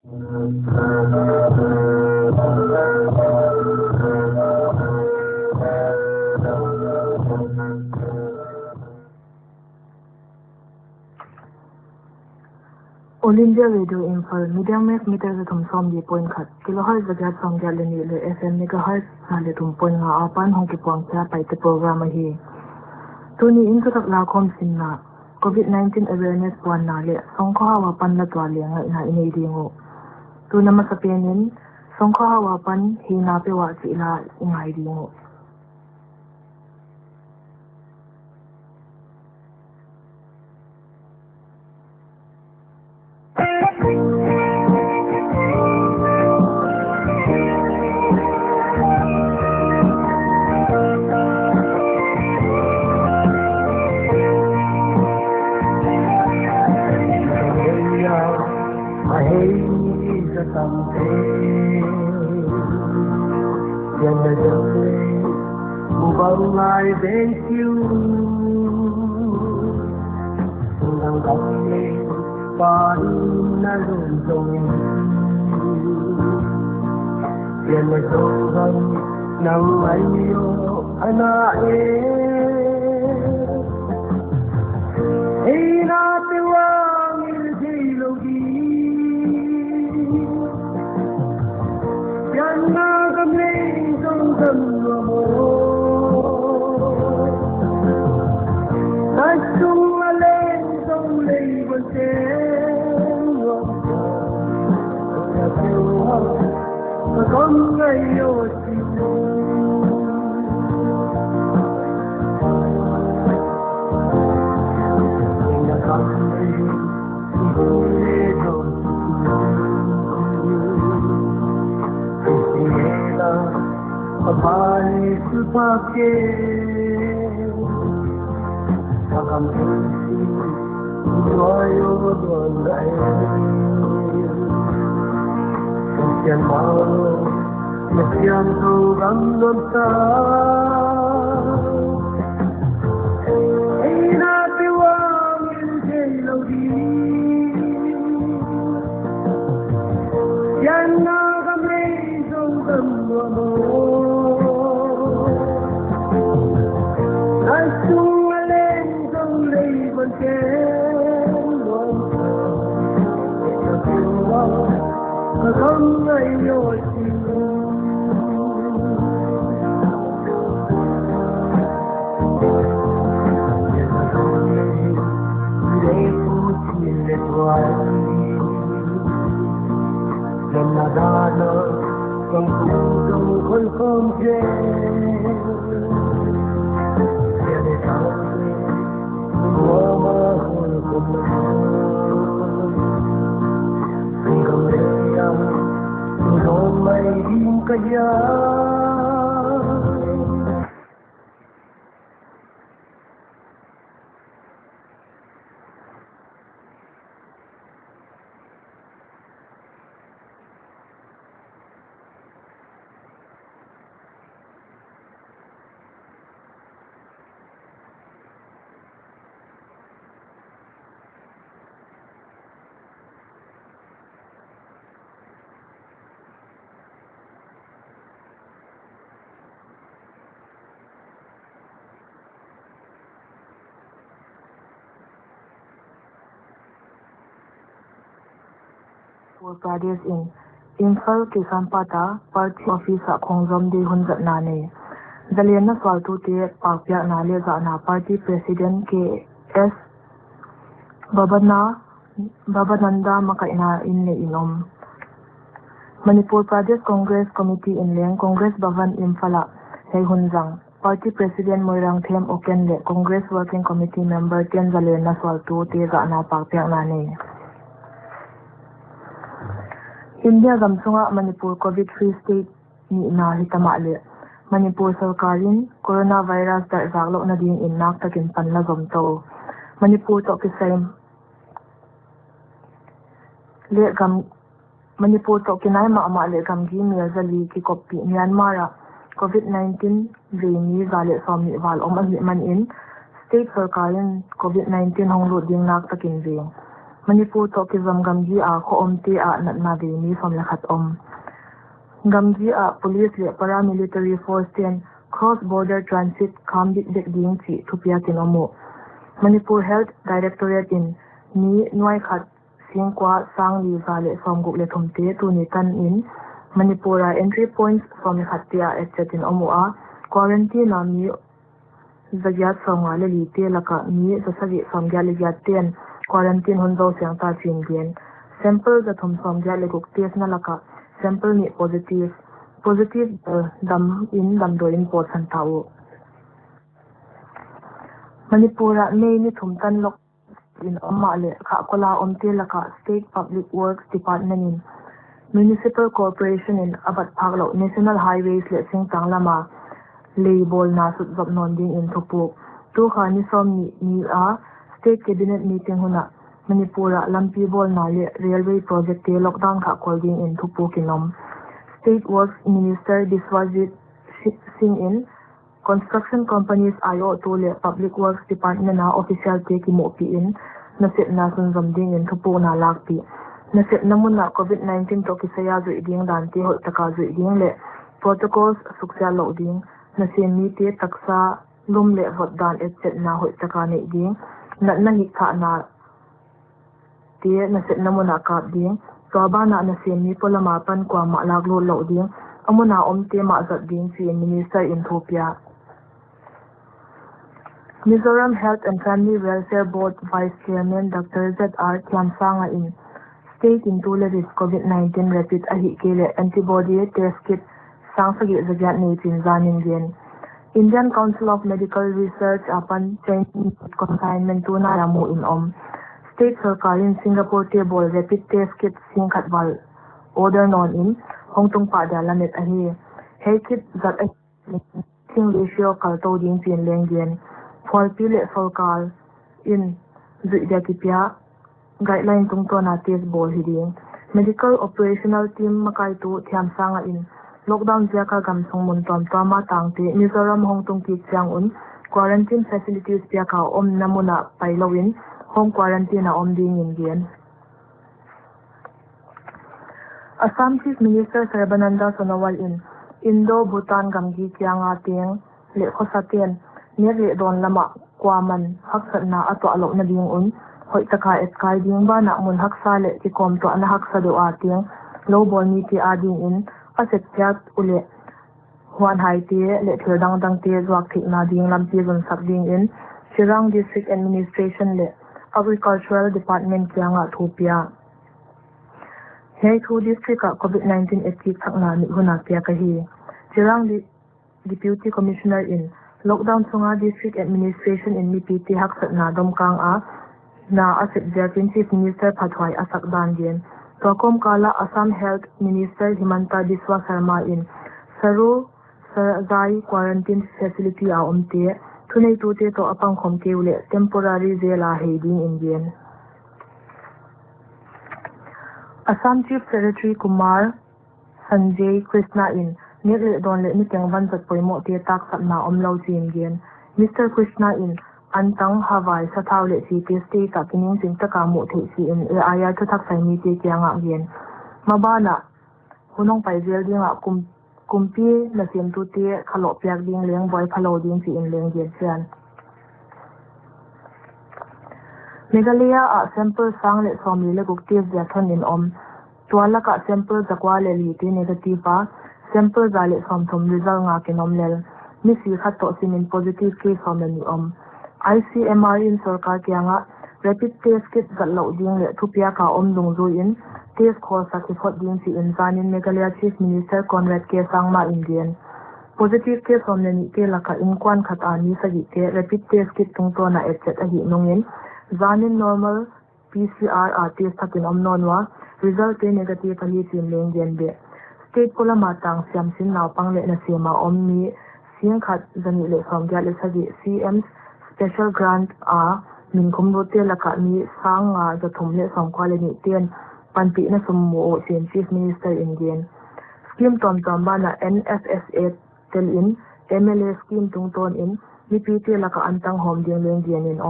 All India Radio Imphal medium wave meter sa thumsom di point khat kilohertz zagat songja leni le FM megahertz hale thum point nga apan hong ki puang cha Paite program hi tuni intu tak la khom sinna COVID-19 awareness puan na le songkho hawa pan la twa le nga ina inei dingo tu nama sapenin songkho hawa pan hi na pe wa chi la ingai dingo Thank you. Nang kami panalundong yan ay sobrang ng mayo anae ay natiwang ilgilogi yan na kami sobrang mo Asung aleng song lei bon sen wa kom ngai yo si na kam ni le don si la apai su pa ke Sakam kunci Doyo dolai Sekian malu Sekian tugang nonta Ina tiwang ilgay lagi Yan na kami sunggang mo Asung Come and you're Nadalo kung kung kung kaya Pradesh in Imphal ki sampata party office a khongjom de hunjat na ne dalian na swaltu te pakpya na le za na party president ke S Babananda makaina in le inom Manipur Pradesh Congress Committee in Leng Congress Bhavan Imphala hei hunjang party president Moirang Them Oken le Congress Working Committee member Ten dalian na swaltu te za na pakpya na ne India gamsunga Manipur COVID-free state ni na hitama le Manipur sarkarin coronavirus dar zaglok na din innak takin panla gomto Manipur to kisay le gam Manipur to kinay maama le gam gi miazali ki kopi Myanmar COVID-19 veni zale somi wal om man in state sarkarin COVID-19 honglo ding nak takin ve Manipur to kizam gamji a ko omti a natna de ni som lakhat gamji a police le paramilitary force ten cross border transit khambit dek ding chi thupia kin omu Manipur Health Directorate in ni noi khat singkwa sangli zale somguk le thumte tu ni tan in Manipura entry points from khatia etchetin omu a quarantine na mi zagyat songa le li te laka mi sasagi somgya le ten quarantine hunzo siang ta chin gen sample the thum somgya le guk test na laka sample ni positive dam do in pot san tau Manipura me ni thum tan lok in amma le kha kola omte laka State Public Works Department in Municipal Corporation in Abat Phaglo National Highways le singtang lama label na sut job non ding in thupu tu kha ni som ni a State Cabinet meeting huna Manipura lampi bol na le railway project te lockdown kha holding in thupu kinom State Works Minister Biswajit Singh in construction companies ayo to le Public Works Department na official te ki mo pi in nasit na sun zamding in thupu na lakpi nasit namuna COVID-19 to kisaya zu iding dan te hol taka zu iding le protocols suksya lo ding nasin mi te taksa lum le vot dan etc na hol taka ne ding na hikha na te nasit namuna ka ding Soba na nasin mi polama pan kwa ma laglo lo ding amuna omte ma zat ding si Minister in Thopia Mizoram Health and Family Welfare Board Vice Chairman Dr. Z.R. Tiamsanga in State in Tuleris COVID-19 rapid ahi kele antibody test kit sangsagi zagyat ni pinzanin gen Indian Council of Medical Research apan training consignment tuna ramu in State Sarkar in Singapore table rapid test kit singkhatwal order non in hongtung pa da lamet ahi he kit zat sing ratio kalto ding pin lenggen for pile Sarkar in zuidakipya guideline tungto na test ball hiding medical operational team makai tu thiamsanga in lockdown jaka gamsung muntom tama tangte Mizoram hongtung ki chang quarantine facilities pya ka namuna pailowin home quarantine na ding in gen Assam Chief Minister Sarbananda Sonowal in Indo-Bhutan gamgi kyanga teng le khosaten nere don lama kwaman haksat na ato alok na ding hoi taka etkai ding ba na mun haksa le ki kom to na haksa do ateng low ball ni ti ading in aset chat ule huan hai te le thirdang dang te zwak thik na ding lam ti zon sak ding in Chirang District Administration le Agricultural Department kyanga thupia Hei thu district ka COVID-19 etik thakna ni huna pia ka hi Chirang Deputy Commissioner in Lockdown sunga District Administration in MPT haksat na domkang a na asip jakin Chief Minister Pathwai asak dan gen Tokom kala Assam Health Minister Himanta Biswa Sarma in Saru Sarai Quarantine Facility a umte tunay tute to apang khomke ule temporary zela heading in gen Assam Chief Secretary Kumar Sanjay Krishna in nire don le niteng van zat poimo te tak satna omlo chin gen Mr. Krishna in antang Hawaii sathau le si te state ka kining sing taka mu the si in aya thu thak sai mi te kyanga gen mabana hunong pai zel dinga kumpi na sem tu te khalo pyak ding leng boy phalo ding si in leng gen sian Meghalaya a sample sang le somi le guk tes ja thon in twala ka sample zakwa le li te negative a sample za le som thom result nga kinom lel mi si khat to simin positive case som ni ICMR in Sarkar kyanga rapid test kit gallo ding le thupia ka dung zo in test khol sakhi phot ding si in zanin Meghalaya Chief Minister Conrad K Sangma Indian positive case som ni te laka in kwan khat ani sagi te rapid test kit tung to na etc a hi nungin zanin normal PCR test thakin nonwa result te negative hi chin leng gen be state kola matang siam sin naw pang le na sema mi siang khat zani le som gya le sagi CM's special grant a min khomro te laka ni sanga za thumle som kwale ni ten panpi na summo sen Chief Minister Indian scheme tom ba na NFSA tel in MLA scheme tung ton in ni pt laka antang hom ding leng gen in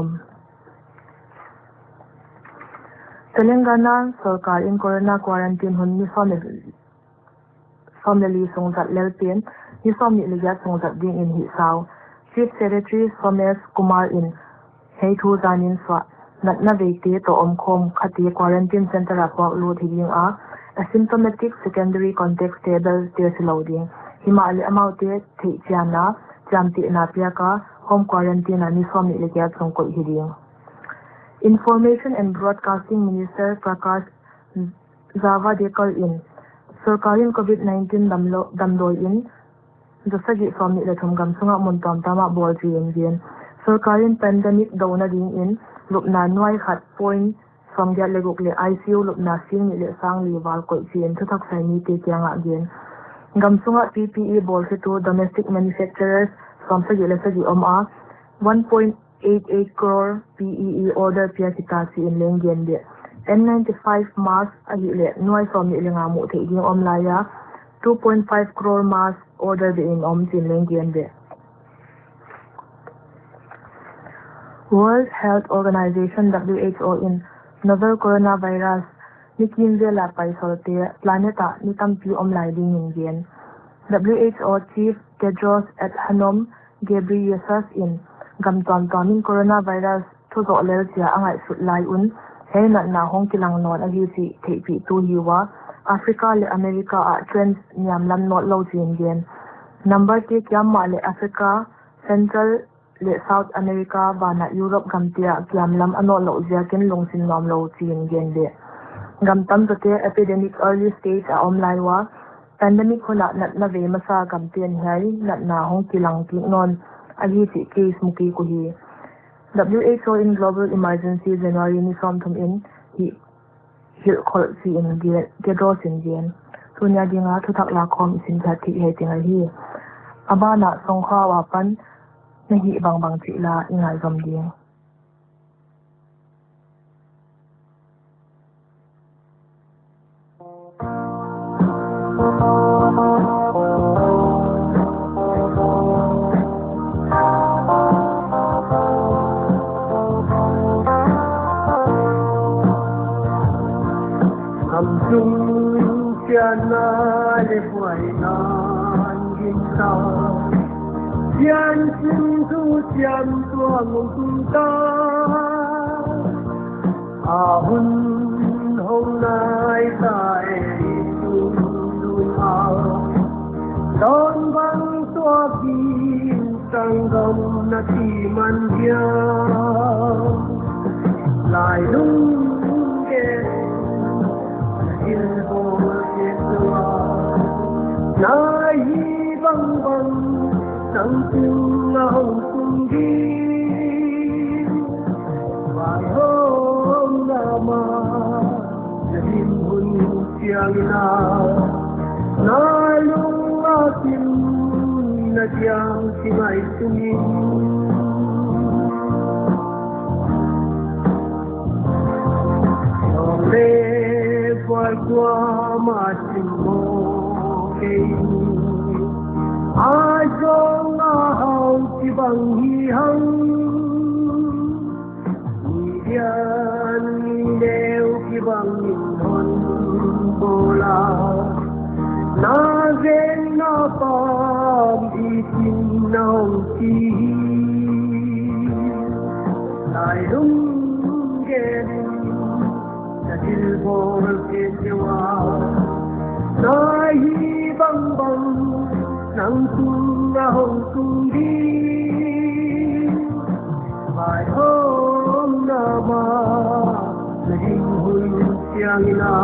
Telangana Sarkar in Corona quarantine hun ni family songzat lelpin ni family ligat songzat ding in hi sao. Chief Secretary Somesh Kumar in Hei Thu Zanin Swa Natna Veite to Omkom Khati Quarantine Center Apok Lut Hiding A asymptomatic secondary contact stable loading Himali Amaute Te Chiana Jamti Napiaka home quarantine ani family ligat songkot hiding. Information and Broadcasting Minister Prakash Zavadekar in Sarkarin COVID-19 damloi in Jasagi family letum gamsunga muntam tama bolji in Sarkarin pandemic dona ding in lupna nuai khat point from get leguk le ICU lupna sing le sang li wal ko chin thutak sai ni te kyanga again gamsunga PPE bolse to domestic manufacturers from sagi oma 1.88 crore PEE order pia kitasi in lenggen de N95 mask ahi le nuai from ni lenga mu the ding omlaya 2.5 crore mask order de in chin lenggen de World Health Organization WHO in novel coronavirus nikinze la pai solte planeta nitampi omlai ding in WHO Chief Tedros Adhanom Ghebreyesus in gamton tonin coronavirus thuzo lel sia angai sutlai un hena na hong kilang non ahi si theipi tu hiwa Africa le America a trends niam lam not lo chin gen number ke kyam ma le Africa Central le South America bana Europe gamtia kyam lam ano lo zia ken longsin nom lo chin gen de gamtam te epidemic early stage a omlai wa pandemic hona nat na ve masa gamtian hai nat na hong kilang ki non ahi ti case muki ko hi WHO in global emergency January ni from thum in hi khol si in ge do sin gen tunya dinga thutak la khom sin tha thi he tinga hi abana songkha wa pan nahi bang chi la ingai zom ding na le quay nan gin sao yan sin tu chiam tua ngung ta a hun hong nai tai tu lu ao don bang tua bin sang gom na ti man dia lai lung ke il bo nai bang bang sang tung na hong tung gi vai hong na ma jin hun chiang na na lung a tim na chiang si mai tung le qua qua ma chim mo ai trong na hao chi bằng hi hăng đian đeo chi bằng những hòn bồ la na gen na pam đi tin nâu chi lại đúng gen na dil bol ke jawa nai bang bang nang tung na hong tung đi bài hôm na ma na ding hui chiang na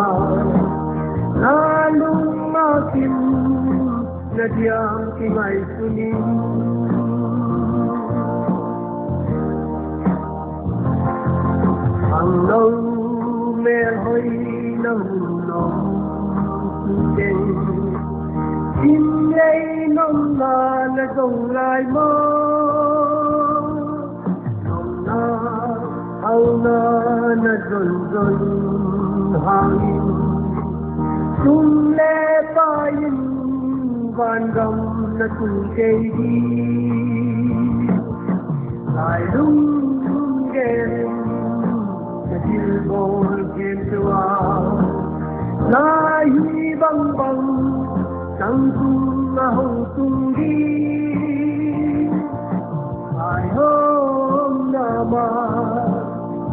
na lung ma kim na diang ki mai suni ang lâu mê hoi nang nong in đây nông là dòng lại mơ nông na ao na dồn dồn hàng tung lê ba in van gầm na tung cây đi lại đúng ghen na đi bồi kiếm chua lai băng băng chẳng tung hồng tung đi ai hôm nào mà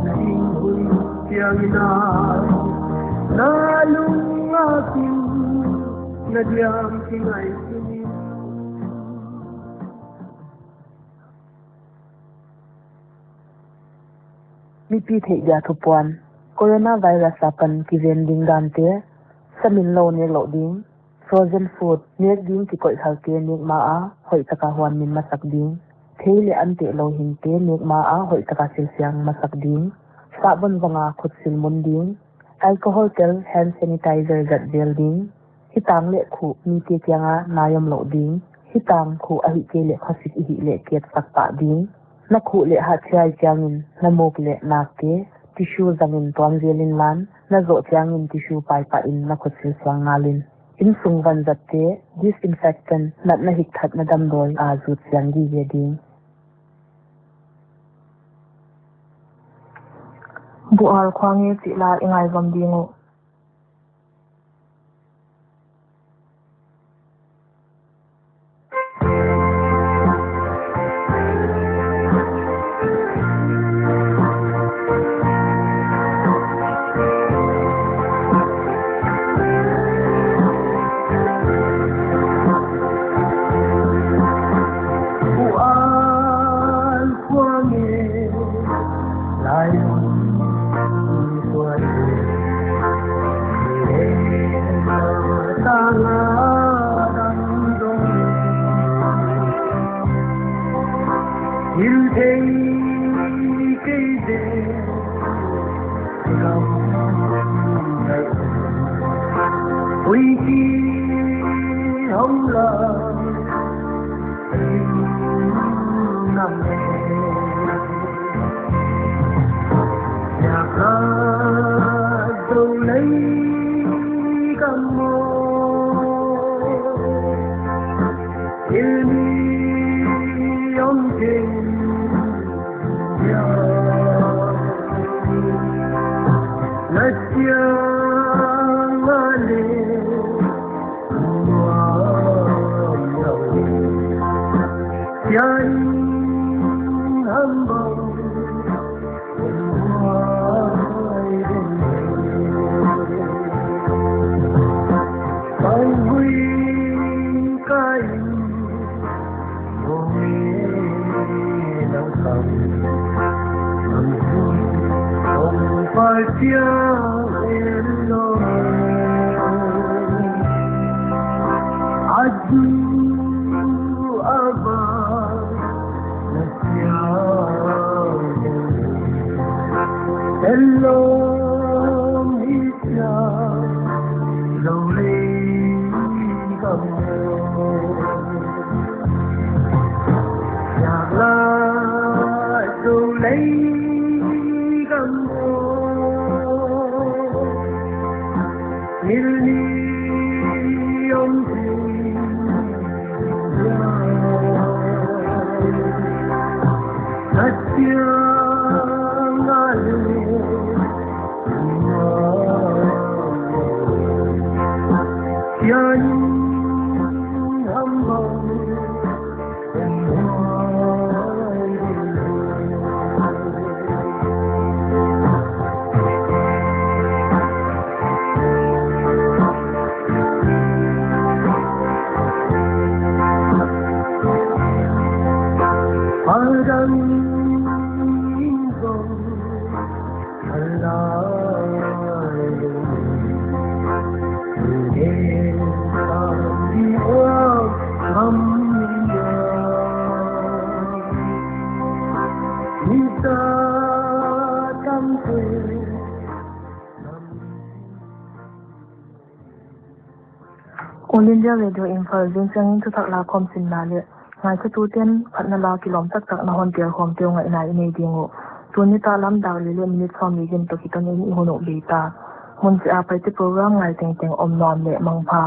linh hồn tiếng nói na lung aking na diam tingay sinin mi pi thei ya thupuan coronavirus apan ki ven ding dan te samin lo ne lo ding frozen food nek ding ki koi khal ke nek ma a hoi taka huan min masak ding theile an te lo hin te nek ma a hoi taka sil siang masak ding sabon wanga khut sil mun ding alcohol tel hand sanitizer gat building hitang le khu mi te kyanga nayam lo ding hitang khu a hi ke le khasik hi le ket sakpa ding na khu le ha chai changin na mok le na ke tissue zangin tuam zelin lan na zo changin tissue pai pa in na khut sil sang ngalin in sung van zatte disinfectant nat na hik that na dam doi a zu chang gi ye ding bual khwange chi la ingai vam dingo All India Radio Imphal ding changin thu thak la khom sin na le ngai khu tu ten phatna la kilom tak tak na hon tia khom teu ngai na inei dingo tuni ta lam daw le minute som mi gen to kiton ni hono be ta mun ja Paite program ngai teng teng om nom le mang pha